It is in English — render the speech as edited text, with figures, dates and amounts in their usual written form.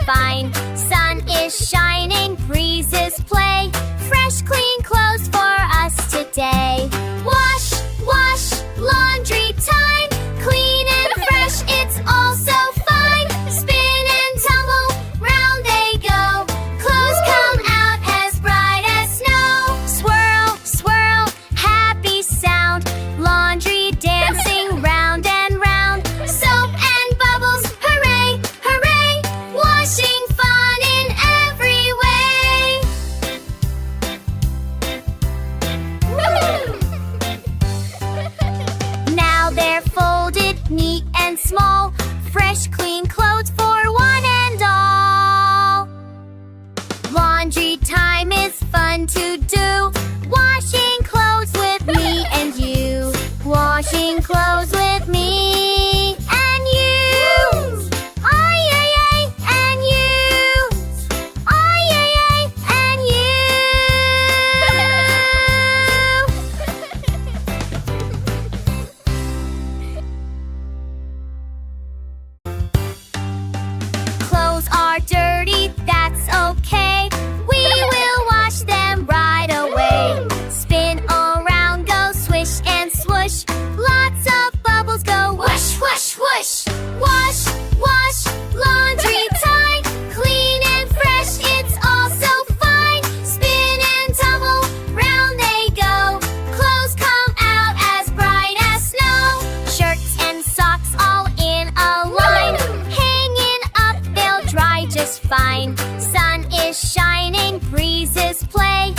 fine. Sun is shining, breezes play. Fresh, clean clothes for us today. Wash, wash, laundry time. Clean and fresh, it's all so fine. Spin and tumble, round they go. Clothes come out as bright as snow. Swirl, swirl, happy sound. Laundry dancing round and round. Soap and bubbles, hooray, hooray. Washing fun in every way. Now they're folded, neat and small. Fresh, clean clothes for one and all. Laundry time is fun to do. Washing clothes with me and you. Washing clothes with me and you. Ay, ay, ay, and you. Ay, ay, ay, and you. Clothes are dirty, that's okay. We will wash them right away. Spin around, go swish and swoosh. Lots of bubbles go whoosh, whoosh, whoosh. Wash, wash, laundry time. Clean and fresh, it's all so fine. Spin and tumble, round they go. Clothes come out as bright as snow. Shirts and socks all in a line. Hanging up, they'll dry just fine. Sun is shining, breezes play.